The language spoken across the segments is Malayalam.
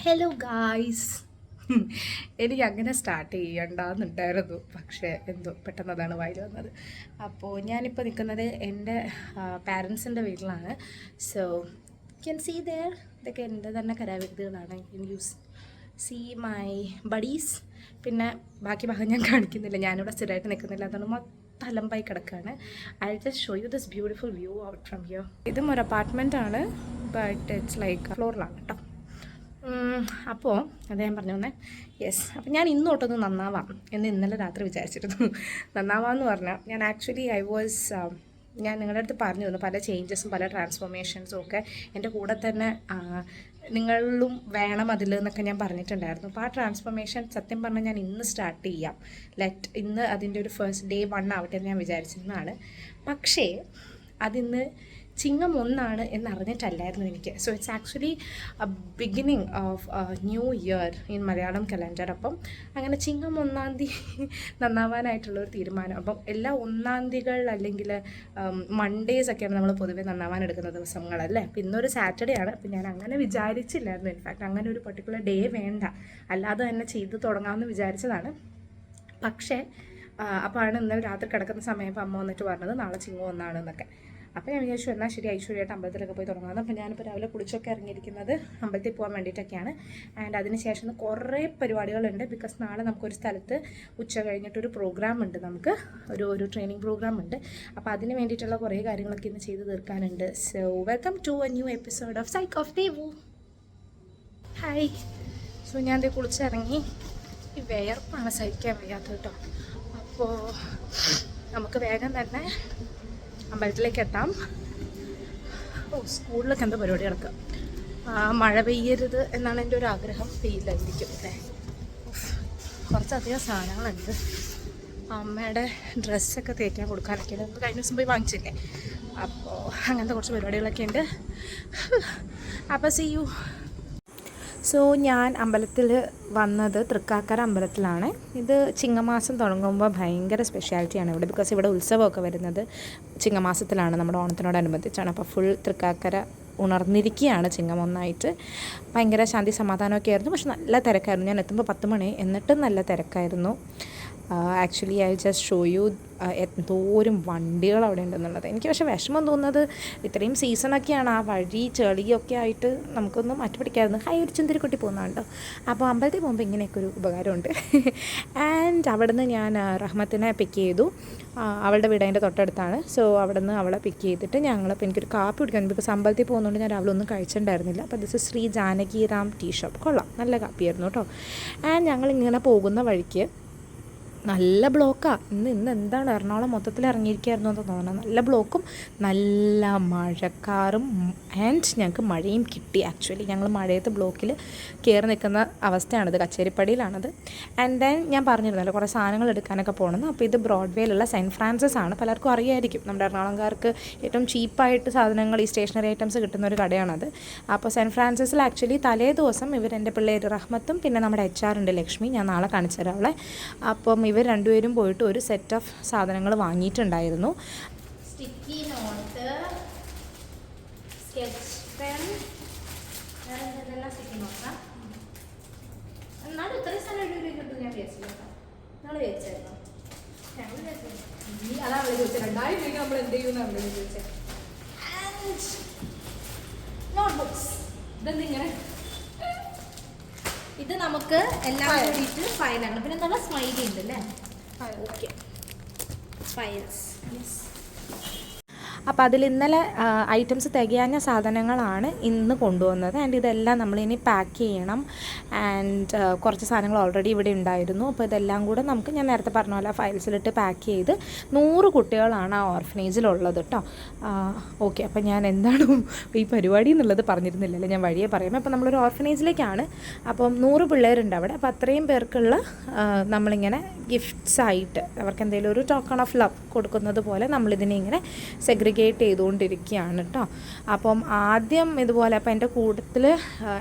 Hello guys. എനിക്ക് അങ്ങനെ സ്റ്റാർട്ട് ചെയ്യണ്ടെന്നുണ്ടായിരുന്നു, പക്ഷേ എന്തോ പെട്ടെന്ന് അതാണ് വായിൽ വന്നത്. അപ്പോൾ ഞാനിപ്പോൾ നിൽക്കുന്നത് എൻ്റെ പാരൻസിൻ്റെ വീട്ടിലാണ്. സോ ക്യാൻ സീ ദെയർ, ഇതൊക്കെ എൻ്റെ തന്നെ കലാവിരുദ്ധകളാണ്. Use see my buddies. പിന്നെ ബാക്കി ഭാഗം ഞാൻ കാണിക്കുന്നില്ല, ഞാനിവിടെ സ്ഥിരമായിട്ട് നിൽക്കുന്നില്ല, അതുകൊണ്ട് തലമ്പായി കിടക്കുകയാണ്. I just show you this beautiful view out from here. ഇതും ഒരു അപ്പാർട്ട്മെൻ്റ് ആണ്, ബട്ട് ഇറ്റ്സ് ലൈക്ക് ഫ്ലോറിലാണ് കേട്ടോ. അപ്പോൾ അത് ഞാൻ പറഞ്ഞു തന്നെ. യെസ്, അപ്പോൾ ഞാൻ ഇന്ന് തൊട്ടൊന്ന് നന്നാവാം എന്ന് ഇന്നലെ രാത്രി വിചാരിച്ചിരുന്നു. നന്നാവാമെന്ന് പറഞ്ഞാൽ ഞാൻ ആക്ച്വലി ഞാൻ നിങ്ങളുടെ അടുത്ത് പറഞ്ഞു തന്നു പല ചേഞ്ചസും പല ട്രാൻസ്ഫോർമേഷൻസും ഒക്കെ എൻ്റെ കൂടെ തന്നെ നിങ്ങളും വേണം അതിൽ എന്നൊക്കെ ഞാൻ പറഞ്ഞിട്ടുണ്ടായിരുന്നു. അപ്പോൾ ആ ട്രാൻസ്ഫോർമേഷൻ സത്യം പറഞ്ഞാൽ ഞാൻ ഇന്ന് സ്റ്റാർട്ട് ചെയ്യാം. ഇന്ന് അതിൻ്റെ ഒരു ഫസ്റ്റ് ഡേ 1 ആവട്ടെ എന്ന് ഞാൻ വിചാരിച്ചിരുന്നതാണ്. പക്ഷേ അതിന്ന് ചിങ്ങം 1 എന്നറിഞ്ഞിട്ടല്ലായിരുന്നു എനിക്ക്. So it's actually beginning of new year in Malayalam calendar. അപ്പം അങ്ങനെ ചിങ്ങം 1 നന്നാവാനായിട്ടുള്ളൊരു തീരുമാനം. അപ്പം എല്ലാ 1 അല്ലെങ്കിൽ മൺഡേസ് ഒക്കെയാണ് നമ്മൾ പൊതുവെ നന്നാവാൻ എടുക്കുന്ന ദിവസങ്ങളല്ലേ. അപ്പം ഇന്നൊരു സാറ്റർഡേ ആണ്. അപ്പം ഞാൻ അങ്ങനെ വിചാരിച്ചില്ലായിരുന്നു. ഇൻഫാക്റ്റ് അങ്ങനെ ഒരു പർട്ടിക്കുലർ ഡേ വേണ്ട, അല്ലാതെ തന്നെ ചെയ്ത് തുടങ്ങാമെന്ന് വിചാരിച്ചതാണ്. പക്ഷേ അപ്പോഴാണ് ഇന്നലെ രാത്രി കിടക്കുന്ന സമയത്ത് അമ്മ വന്നിട്ട് പറഞ്ഞത് നാളെ ചിങ്ങം 1 എന്നൊക്കെ. അപ്പോൾ ഞാൻ വിചാരിച്ചു എന്നാൽ ശരി, ഐശ്വര്യമായിട്ട് അമ്പലത്തിലൊക്കെ പോയി തുടങ്ങാമെന്ന്. അപ്പോൾ ഞാനിപ്പോൾ രാവിലെ കുളിച്ചൊക്കെ ഇറങ്ങിയിരിക്കുന്നത് അമ്പലത്തിൽ പോകാൻ വേണ്ടിയിട്ടൊക്കെയാണ്. ആൻഡ് അതിന് ശേഷം കുറേ പരിപാടികളുണ്ട്. ബിക്കോസ് നാളെ നമുക്കൊരു സ്ഥലത്ത് ഉച്ച കഴിഞ്ഞിട്ടൊരു പ്രോഗ്രാം ഉണ്ട്, നമുക്ക് ഒരു ട്രെയിനിങ് പ്രോഗ്രാം ഉണ്ട്. അപ്പോൾ അതിന് വേണ്ടിയിട്ടുള്ള കുറേ കാര്യങ്ങളൊക്കെ ഇന്ന് ചെയ്ത് തീർക്കാനുണ്ട്. So welcome to a new episode of psych of Devu. Hi. So ഞാൻ ദേ കുളിച്ചിറങ്ങി. ഈ വിയർപ്പാണ് സഹിക്കാൻ വയ്യാത്തത് കേട്ടോ. അപ്പോൾ നമുക്ക് വേഗം തന്നെ അമ്പലത്തിലേക്ക് എത്താം. സ്കൂളിലൊക്കെ എന്താ പരിപാടി നടക്കുക. മഴ പെയ്യരുത് എന്നാണ് എൻ്റെ ഒരു ആഗ്രഹം. പെയ്യില്ലായിരിക്കും അല്ലേ. കുറച്ചധികം സാധനങ്ങളുണ്ട്. അമ്മയുടെ ഡ്രസ്സൊക്കെ തേക്കാൻ കൊടുക്കാനൊക്കെ ഉണ്ട്. കഴിഞ്ഞ ദിവസം പോയി വാങ്ങിച്ചില്ലേ. അപ്പോൾ അങ്ങനത്തെ കുറച്ച് പരിപാടികളൊക്കെ ഉണ്ട്. അപ്പോൾ സീ യു. സോ ഞാൻ അമ്പലത്തിൽ വന്നത് തൃക്കാക്കര അമ്പലത്തിലാണ്. ഇത് ചിങ്ങമാസം തുടങ്ങുമ്പോൾ ഭയങ്കര സ്പെഷ്യാലിറ്റിയാണ് ഇവിടെ. ബിക്കോസ് ഇവിടെ ഉത്സവമൊക്കെ വരുന്നത് ചിങ്ങമാസത്തിലാണ്, നമ്മുടെ ഓണത്തിനോടനുബന്ധിച്ചാണ്. അപ്പോൾ ഫുൾ തൃക്കാക്കര ഉണർന്നിരിക്കുകയാണ് ചിങ്ങം 1 ഭയങ്കര ശാന്തി സമാധാനമൊക്കെ ആയിരുന്നു. പക്ഷെ നല്ല തിരക്കായിരുന്നു. ഞാൻ എത്തുമ്പോൾ 10 മണി, എന്നിട്ടും നല്ല തിരക്കായിരുന്നു. Actually I just show you എന്തോരം വണ്ടികൾ അവിടെ ഉണ്ടെന്നുള്ളത്. എനിക്ക് പക്ഷേ വിഷമം തോന്നുന്നത് ഇത്രയും സീസണൊക്കെയാണ്, ആ വഴി ചെളിയൊക്കെ ആയിട്ട് നമുക്കൊന്ന് മാറ്റി പിടിക്കാമായിരുന്നു. ഒരു ചുന്തിരിക്കുട്ടി പോകുന്നുണ്ടോ. അപ്പോൾ അമ്പലത്തിൽ പോകുമ്പോൾ ഇങ്ങനെയൊക്കെ ഒരു ഉപകാരമുണ്ട്. ആൻഡ് അവിടെ നിന്ന് ഞാൻ റഹ്മത്തിനെ പിക്ക് ചെയ്തു. അവളുടെ വീട് അതിൻ്റെ തൊട്ടടുത്താണ്. സോ അവിടെ നിന്ന് അവളെ പിക്ക് ചെയ്തിട്ട് ഞങ്ങളിപ്പോൾ എനിക്കൊരു കാപ്പി കുടിക്കാൻ, ബിക്കോസ് അമ്പലത്തിൽ പോകുന്നതുകൊണ്ട് ഞാൻ രാവിലെ ഒന്നും കഴിച്ചിട്ടുണ്ടായിരുന്നില്ല. അപ്പോൾ this Shri Janaki Ram tea shop, കൊള്ളാം, നല്ല കാപ്പിയായിരുന്നു കേട്ടോ. ആൻഡ് ഞങ്ങളിങ്ങനെ പോകുന്ന വഴിക്ക് നല്ല ബ്ലോക്കാണ്. ഇന്ന് എന്താണ് എറണാകുളം മൊത്തത്തിൽ ഇറങ്ങിയിരിക്കുകയായിരുന്നു എന്ന് തോന്നുന്നത്. നല്ല ബ്ലോക്കും നല്ല മഴക്കാറും. ആൻഡ് ഞങ്ങൾക്ക് മഴയും കിട്ടി. ആക്ച്വലി ഞങ്ങൾ മഴയത്ത് ബ്ലോക്കിൽ കയറി നിൽക്കുന്ന അവസ്ഥയാണിത്. കച്ചേരിപ്പടിയിലാണത്. ആൻഡ് ദെൻ ഞാൻ പറഞ്ഞിരുന്നല്ലോ കുറേ സാധനങ്ങൾ എടുക്കാനൊക്കെ പോകണമെന്ന്. അപ്പോൾ ഇത് ബ്രോഡ്വേയിലുള്ള സെൻറ്റ് ഫ്രാൻസിസ് ആണ്. പലർക്കും അറിയായിരിക്കും. നമ്മുടെ എറണാകുളംകാർക്ക് ഏറ്റവും ചീപ്പായിട്ട് സാധനങ്ങൾ, ഈ സ്റ്റേഷനറി ഐറ്റംസ് കിട്ടുന്ന ഒരു കടയാണത്. അപ്പോൾ സെൻറ്റ് ഫ്രാൻസിസിൽ ആക്ച്വലി തലേ ദിവസം എൻ്റെ പിള്ളേർ റഹ്മത്തും പിന്നെ നമ്മുടെ HR ഉണ്ട് ലക്ഷ്മി, ഞാൻ നാളെ കാണിച്ചു തരാം അവളെ. അപ്പം ഇവർ രണ്ടുപേരും പോയിട്ട് ഒരു സെറ്റ് ഓഫ് സാധനങ്ങൾ വാങ്ങിയിട്ടുണ്ടായിരുന്നു. Sticky note, sketch pen, sticky നോട്ടാണ്. എന്നാലും ഇത്രയും സാധനം കിട്ടും ഞാൻ വിചാരിച്ചില്ല. നിങ്ങൾ വിചാരിച്ചായിരുന്നു? ഞങ്ങൾ വിചാരിച്ചു അതാണ് അവളെ ചോദിച്ചത്. 2000 രൂപ നമ്മൾ എന്ത് ചെയ്യുമെന്ന് അവളെ ചോദിച്ചത്. നോട്ട്ബുക്സ് ഇതെന്തിങ്ങനെ, ഇത് നമുക്ക് എല്ലാം കൂടിയിട്ട് ഫയലാണ്. പിന്നെ എന്താണ് സ്മൈലി ഉണ്ട് അല്ലേ. Okay, files. യെസ്. അപ്പോൾ അതിൽ ഇന്നലെ ഐറ്റംസ് തികയാഞ്ഞ സാധനങ്ങളാണ് ഇന്ന് കൊണ്ടുവന്നത്. ആൻഡ് ഇതെല്ലാം നമ്മളിനി പാക്ക് ചെയ്യണം. ആൻഡ് കുറച്ച് സാധനങ്ങൾ ഓൾറെഡി ഇവിടെ ഉണ്ടായിരുന്നു. അപ്പോൾ ഇതെല്ലാം കൂടെ നമുക്ക്, ഞാൻ നേരത്തെ പറഞ്ഞ പോലെ ഫയൽസിലിട്ട് പാക്ക് ചെയ്ത് 100 കുട്ടികളാണ് ആ ഓർഫനേജിലുള്ളത് കേട്ടോ. ഓക്കെ, അപ്പോൾ ഞാൻ എന്താണ് ഈ പരിപാടി എന്നുള്ളത് പറഞ്ഞിരുന്നില്ലല്ലോ, ഞാൻ വഴിയെ പറയാം. അപ്പോൾ നമ്മളൊരു ഓർഫനേജിലേക്കാണ്. അപ്പം 100 പിള്ളേരുണ്ട് അവിടെ. അപ്പോൾ അത്രയും പേർക്കുള്ള നമ്മളിങ്ങനെ ഗിഫ്റ്റ്സായിട്ട് അവർക്ക് എന്തെങ്കിലും ഒരു ടോക്കൺ ഓഫ് ലവ് കൊടുക്കുന്നത് പോലെ നമ്മളിതിനെ ഇങ്ങനെ സെഗ്രിഗേറ്റ് ചെയ്തുകൊണ്ടിരിക്കുകയാണ് കേട്ടോ. അപ്പം ആദ്യം ഇതുപോലെ, അപ്പോൾ എൻ്റെ കൂട്ടത്തിൽ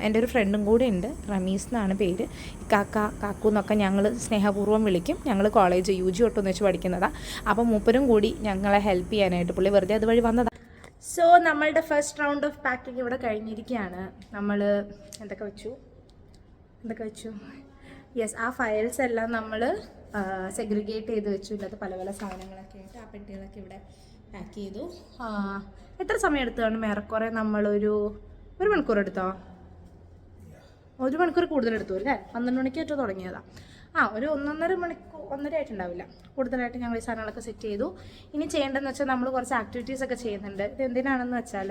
എൻ്റെ ഒരു ഫ്രണ്ടും കൂടെ ഉണ്ട്, റമീസ് എന്നാണ് പേര്. കാക്കു എന്നൊക്കെ ഞങ്ങൾ സ്നേഹപൂർവ്വം വിളിക്കും. ഞങ്ങൾ കോളേജ് UG ഒട്ടൊന്ന് വെച്ച് പഠിക്കുന്നതാണ്. അപ്പം മൂപ്പരും കൂടി ഞങ്ങളെ ഹെൽപ്പ് ചെയ്യാനായിട്ട് പുള്ളി വെറുതെ അതുവഴി വന്നതാണ്. സോ നമ്മളുടെ ഫസ്റ്റ് റൗണ്ട് ഓഫ് പാക്കിങ് ഇവിടെ കഴിഞ്ഞിരിക്കുകയാണ്. നമ്മൾ എന്തൊക്കെ വെച്ചു, എന്തൊക്കെ വെച്ചു? യെസ്, ആ ഫയൽസ് എല്ലാം നമ്മൾ സെഗ്രിഗേറ്റ് ചെയ്ത് വെച്ചു. ഇല്ലാത്ത പല പല സാധനങ്ങളൊക്കെ ആയിട്ട് ആ പെട്ടികളൊക്കെ ഇവിടെ പാക്ക് ചെയ്തു. എത്ര സമയം എടുത്താണ്? ഏറെക്കുറെ നമ്മളൊരു 1 മണിക്കൂർ എടുത്തോ? 1 മണിക്കൂർ കൂടുതൽ എടുത്തു അല്ലേ? 12 മണിക്ക് ഏറ്റവും തുടങ്ങിയതാണ്. ഒരു 1.5 മണിക്കൂർ, 1.5 ആയിട്ടുണ്ടാവില്ല. കൂടുതലായിട്ട് ഞങ്ങൾ ഈ സാധനങ്ങളൊക്കെ സെറ്റ് ചെയ്തു. ഇനി ചെയ്യേണ്ടതെന്ന് വെച്ചാൽ നമ്മൾ കുറച്ച് ആക്ടിവിറ്റീസ് ഒക്കെ ചെയ്യുന്നുണ്ട്. ഇത് എന്തിനാണെന്ന് വെച്ചാൽ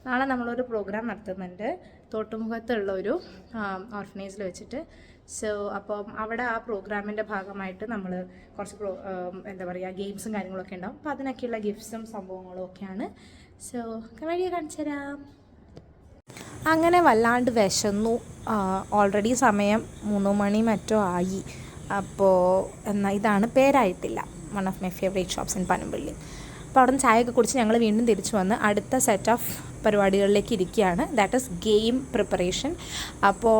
നാളെ നമ്മളൊരു പ്രോഗ്രാം നടത്തുന്നുണ്ട് തോട്ടുമുഖത്തുള്ള ഒരു ഓർഫനേജിൽ വെച്ചിട്ട്. സോ അപ്പം അവിടെ ആ പ്രോഗ്രാമിൻ്റെ ഭാഗമായിട്ട് നമ്മൾ കുറച്ച് എന്താ പറയുക, ഗെയിംസും കാര്യങ്ങളൊക്കെ ഉണ്ടാവും. അപ്പോൾ അതിനൊക്കെയുള്ള ഗിഫ്റ്റ്സും സംഭവങ്ങളും ഒക്കെയാണ്. സോ വഴിയെ കാണിച്ചു തരാം. അങ്ങനെ വല്ലാണ്ട് വിശന്നു. ഓൾറെഡി സമയം 3 മണി മറ്റോ ആയി. അപ്പോൾ എന്നാൽ ഇതാണ്, പേരായിട്ടില്ല, one of my favourite shops in Panampilly. അപ്പോൾ അവിടെ നിന്ന് ചായയൊക്കെ കുടിച്ച് ഞങ്ങൾ വീണ്ടും തിരിച്ചു വന്ന് അടുത്ത സെറ്റ് ഓഫ് പരിപാടികളിലേക്ക് ഇരിക്കുകയാണ്. That is game preparation. അപ്പോൾ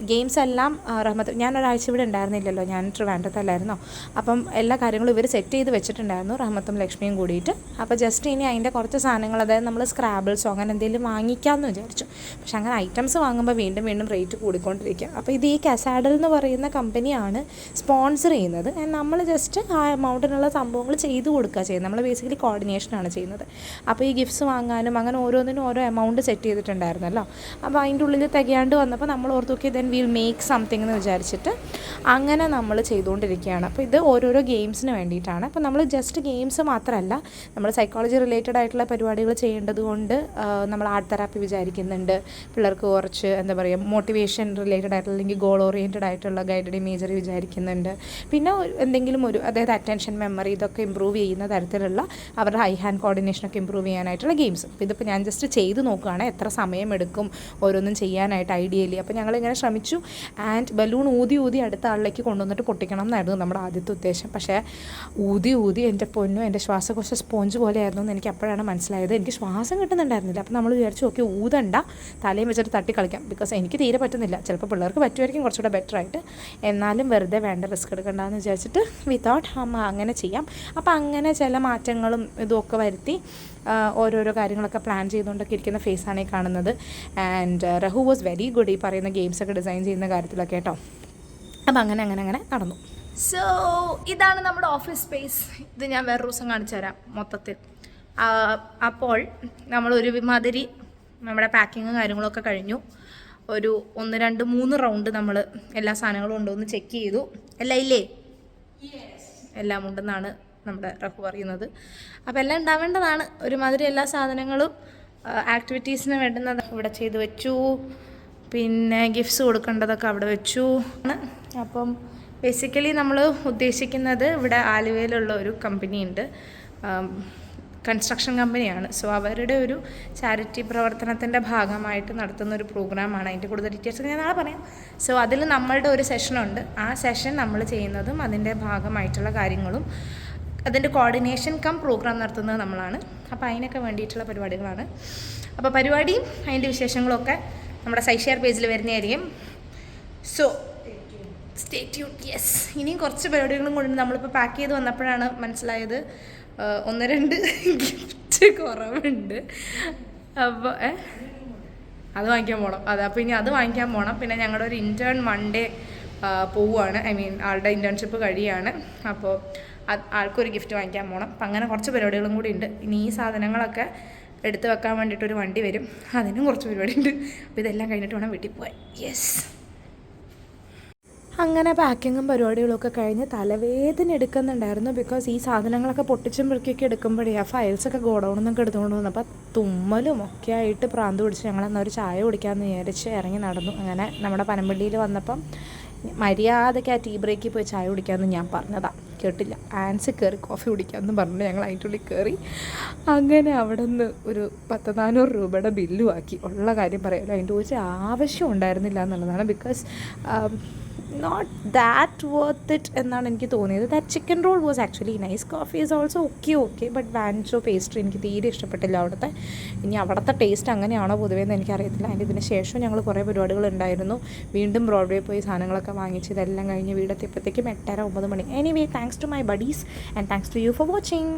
ഗെയിംസ് എല്ലാം റഹ്മത്ത്, ഞാൻ ഒരാഴ്ച ഇവിടെ ഉണ്ടായിരുന്നില്ലല്ലോ, ഞാൻ ട്രിവാൻഡ്രത്തല്ലായിരുന്നോ. അപ്പം എല്ലാ കാര്യങ്ങളും ഇവർ സെറ്റ് ചെയ്ത് വെച്ചിട്ടുണ്ടായിരുന്നു, റഹ്മത്തും ലക്ഷ്മിയും കൂടിയിട്ട്. അപ്പോൾ ജസ്റ്റ് ഇനി അതിൻ്റെ കുറച്ച് സാധനങ്ങൾ, അതായത് നമ്മൾ സ്ക്രാബിൾസോ അങ്ങനെ എന്തെങ്കിലും വാങ്ങിക്കാമെന്ന് വിചാരിച്ചു. പക്ഷെ അങ്ങനെ ഐറ്റംസ് വാങ്ങുമ്പോൾ വീണ്ടും വീണ്ടും റേറ്റ് കൂടിക്കൊണ്ടിരിക്കുക. അപ്പോൾ ഇത് ഈ കസാഡൽ എന്ന് പറയുന്ന കമ്പനിയാണ് സ്പോൺസർ ചെയ്യുന്നത്. നമ്മൾ ജസ്റ്റ് ആ എമൗണ്ടിനുള്ള സംഭവങ്ങൾ ചെയ്ത് കൊടുക്കുക ചെയ്യുന്നത്. നമ്മൾ ബേസിക്കലി കോർഡിനേഷനാണ് ചെയ്യുന്നത്. അപ്പോൾ ഈ ഗിഫ്റ്റ്സ് വാങ്ങാനും അങ്ങനെ ഓരോന്നിനും ഓരോ എമൗണ്ട് സെറ്റ് ചെയ്തിട്ടുണ്ടായിരുന്നല്ലോ. അപ്പോൾ അതിൻ്റെ ഉള്ളിൽ തികയാണ്ട് വന്നപ്പോൾ നമ്മൾ ഓർത്തു okay then will make something എന്ന് വിചാരിച്ചിട്ട് അങ്ങനെ നമ്മൾ ചെയ്തുകൊണ്ടിരിക്കുകയാണ്. അപ്പോൾ ഇത് ഓരോരോ ഗെയിംസിന് വേണ്ടിയിട്ടാണ്. അപ്പോൾ നമ്മൾ ജസ്റ്റ് ഗെയിംസ് മാത്രമല്ല, നമ്മൾ സൈക്കോളജി റിലേറ്റഡ് ആയിട്ടുള്ള പരിപാടികൾ ചെയ്യേണ്ടത് കൊണ്ട് നമ്മൾ ആർട്ട് തെറാപ്പി വിചാരിക്കുന്നുണ്ട്. പിള്ളേർക്ക് കുറച്ച് എന്താ പറയുക, മോട്ടിവേഷൻ റിലേറ്റഡ് ആയിട്ടുള്ള അല്ലെങ്കിൽ ഗോൾ ഓറിയൻറ്റഡ് ആയിട്ടുള്ള ഗൈഡഡ് ഇമേജറി വിചാരിക്കുന്നുണ്ട്. പിന്നെ എന്തെങ്കിലും ഒരു, അതായത് അറ്റൻഷൻ, മെമ്മറി, ഇതൊക്കെ ഇമ്പ്രൂവ് ചെയ്യുന്ന തരത്തിലുള്ള അവരുടെ ഹൈ ഹാൻഡ് കോർഡിനേഷനൊക്കെ ഇമ്പ്രൂവ് ചെയ്യാനായിട്ടുള്ള ഗെയിംസ്. അപ്പോൾ ഇതിപ്പോൾ ഞാൻ ജസ്റ്റ് ചെയ്ത് നോക്കുകയാണ് എത്ര സമയമെടുക്കും ഓരോന്നും ചെയ്യാനായിട്ട് ഐഡിയലി. അപ്പോൾ ഞങ്ങളിങ്ങനെ ശ്രമിച്ചു. ആൻഡ് ബലൂൺ ഊതി ഊതി അടുത്ത ആളിലേക്ക് കൊണ്ടുവന്നിട്ട് പൊട്ടിക്കണം എന്നായിരുന്നു നമ്മുടെ ആദ്യത്തെ ഉദ്ദേശം. പക്ഷേ ഊതി എൻ്റെ പൊന്നു, എൻ്റെ ശ്വാസകോശ സ്പോഞ്ച് പോലെയായിരുന്നു എന്ന് എനിക്ക് അപ്പോഴാണ് മനസ്സിലായത്. എനിക്ക് ശ്വാസം കിട്ടുന്നുണ്ടായിരുന്നില്ല. അപ്പോൾ നമ്മൾ വിചാരിച്ചു ഓക്കെ ഊതണ്ട, തലയും വെച്ചിട്ട് തട്ടി കളിക്കാം. ബിക്കോസ് എനിക്ക് തീരെ പറ്റുന്നില്ല. ചിലപ്പോൾ പിള്ളേർക്ക് പറ്റുമായിരിക്കും കുറച്ചുകൂടെ ബെറ്റർ ആയിട്ട്. എന്നാലും വെറുതെ വേണ്ട, റിസ്ക് എടുക്കണ്ടെന്ന് വിചാരിച്ചിട്ട് വി തോട്ട് അങ്ങനെ ചെയ്യാം. അപ്പോൾ അങ്ങനെ ചില മാറ്റങ്ങളും ഇതുമൊക്കെ വരുത്തി ഓരോരോ കാര്യങ്ങളൊക്കെ പ്ലാൻ ചെയ്തുകൊണ്ടൊക്കെ ഇരിക്കുന്ന ഫേസാണ് ഈ കാണുന്നത്. ആൻഡ് റഹു വാസ് വെരി ഗുഡ് ഈ പറയുന്ന ഗെയിംസൊക്കെ ഡിസൈൻ ചെയ്യുന്ന കാര്യത്തിലൊക്കെ കേട്ടോ. അപ്പം അങ്ങനെ നടന്നു. സോ ഇതാണ് നമ്മുടെ ഓഫീസ് സ്പേസ്. ഇത് ഞാൻ വേറെ ദിവസം കാണിച്ചു തരാം മൊത്തത്തിൽ. അപ്പോൾ നമ്മളൊരു മാതിരി നമ്മുടെ പാക്കിങ്ങും കാര്യങ്ങളൊക്കെ കഴിഞ്ഞു. ഒരു 1, 2, 3 റൗണ്ട് നമ്മൾ എല്ലാ സാധനങ്ങളും ഉണ്ടോ എന്ന് ചെക്ക് ചെയ്തു. എല്ലാം ഇല്ലേ? എല്ലാം ഉണ്ടെന്നാണ് നമ്മുടെ റഹു പറയുന്നത്. അപ്പോൾ എല്ലാം ഉണ്ടാവേണ്ടതാണ്. ഒരുമാതിരി എല്ലാ സാധനങ്ങളും ആക്ടിവിറ്റീസിന് വേണ്ടുന്നത് ഇവിടെ ചെയ്ത് വെച്ചു. പിന്നെ ഗിഫ്റ്റ്സ് കൊടുക്കേണ്ടതൊക്കെ അവിടെ വെച്ചു. അപ്പം ബേസിക്കലി നമ്മൾ ഉദ്ദേശിക്കുന്നത്, ഇവിടെ ആലുവയിലുള്ള ഒരു കമ്പനിയുണ്ട്, കൺസ്ട്രക്ഷൻ കമ്പനിയാണ്. സോ അവരുടെ ഒരു ചാരിറ്റി പ്രവർത്തനത്തിൻ്റെ ഭാഗമായിട്ട് നടത്തുന്ന ഒരു പ്രോഗ്രാമാണ്. അതിൻ്റെ കൂടുതൽ ഡീറ്റെയിൽസ് ഞാൻ നാളെ പറയാം. സോ അതിൽ നമ്മളുടെ ഒരു സെഷനുണ്ട്. ആ സെഷൻ നമ്മൾ ചെയ്യുന്നതും അതിൻ്റെ ഭാഗമായിട്ടുള്ള കാര്യങ്ങളും അതിൻ്റെ കോർഡിനേഷൻ പ്രോഗ്രാം നടത്തുന്നത് നമ്മളാണ്. അപ്പോൾ അതിനൊക്കെ വേണ്ടിയിട്ടുള്ള പരിപാടികളാണ്. അപ്പോൾ പരിപാടിയും അതിൻ്റെ വിശേഷങ്ങളൊക്കെ നമ്മുടെ സൈഷെയർ പേജിൽ വരുന്നതായിരിക്കും. So stay tune. യെസ്, ഇനിയും കുറച്ച് പരിപാടികളും കൊണ്ട് നമ്മളിപ്പോൾ പാക്ക് ചെയ്ത് വന്നപ്പോഴാണ് മനസ്സിലായത് 1-2 ഗിഫ്റ്റ് കുറവുണ്ട്. അപ്പോൾ അത് വാങ്ങിക്കാൻ പോകണം. അപ്പോൾ ഇനി അത് വാങ്ങിക്കാൻ പോകണം. പിന്നെ ഞങ്ങളുടെ ഒരു ഇൻറ്റേൺ മൺഡേ പോവുകയാണ്. ആളുടെ ഇൻറ്റേൺഷിപ്പ് കഴിയാണ്. അപ്പോൾ ആൾക്കൊരു ഗിഫ്റ്റ് വാങ്ങിക്കാൻ പോകണം. അപ്പം അങ്ങനെ കുറച്ച് പരിപാടികളും കൂടി ഉണ്ട്. ഇനി ഈ സാധനങ്ങളൊക്കെ എടുത്ത് വെക്കാൻ വേണ്ടിയിട്ടൊരു വണ്ടി വരും, അതിനും കുറച്ച് പരിപാടി ഉണ്ട്. അപ്പോൾ ഇതെല്ലാം കഴിഞ്ഞിട്ട് വേണം വീട്ടിൽ പോകാൻ. യെസ്, അങ്ങനെ പാക്കിങ്ങും പരിപാടികളൊക്കെ കഴിഞ്ഞ് തലവേദന എടുക്കുന്നുണ്ടായിരുന്നു. ബിക്കോസ് ഈ സാധനങ്ങളൊക്കെ പൊട്ടിച്ചും പെറുക്കിയൊക്കെ എടുക്കുമ്പോഴേ ആ ഫയൽസൊക്കെ ഗോഡൗണിൽ നിന്നൊക്കെ എടുത്തുകൊണ്ട് വന്നപ്പോൾ തുമ്മലും ഒക്കെ ആയിട്ട് പ്രാന്ത് പിടിച്ച് ഞങ്ങളെന്നാൽ ഒരു ചായ കുടിക്കാമെന്ന് വിചാരിച്ച് ഇറങ്ങി നടന്നു. അങ്ങനെ നമ്മുടെ പനമ്പള്ളിയിൽ വന്നപ്പം മര്യാദയ്ക്ക് ആ ടീ ബ്രേക്കിൽ പോയി ചായ കുടിക്കാമെന്ന് ഞാൻ പറഞ്ഞതാണ്. കേട്ടില്ല. ആൻസ് കയറി കോഫി കുടിക്കാമെന്ന് പറഞ്ഞ് ഞങ്ങൾ അതിൻ്റെ ഉള്ളിൽ കയറി. അങ്ങനെ അവിടെ നിന്ന് ഒരു 100-400 രൂപയുടെ ബില്ലും ആക്കി. ഉള്ള കാര്യം പറയാമല്ലോ, അതിൻ്റെ ഒരു ആവശ്യം ഉണ്ടായിരുന്നില്ല എന്നുള്ളതാണ്. Because not that worth it എന്നാണ് എനിക്ക് തോന്നിയത്. That chicken roll was actually nice. Coffee is also okay. But വാൻചോ പേസ്ട്രി എനിക്ക് തീരെ ഇഷ്ടപ്പെട്ടില്ല അവിടുത്തെ. ഇനി അവിടുത്തെ ടേസ്റ്റ് അങ്ങനെയാണോ പൊതുവേ എന്ന് എനിക്കറിയത്തില്ല. അതിൻ്റെ ഇതിന് ശേഷം ഞങ്ങൾ കുറേ പരിപാടികൾ ഉണ്ടായിരുന്നു. വീണ്ടും ബ്രോഡ്വേ പോയി സാധനങ്ങളൊക്കെ വാങ്ങിച്ച് ഇതെല്ലാം കഴിഞ്ഞ് വീടെത്തിയപ്പോഴത്തേക്കും 8:30-9 മണി. Anyway, thanks to my buddies and thanks to you for watching.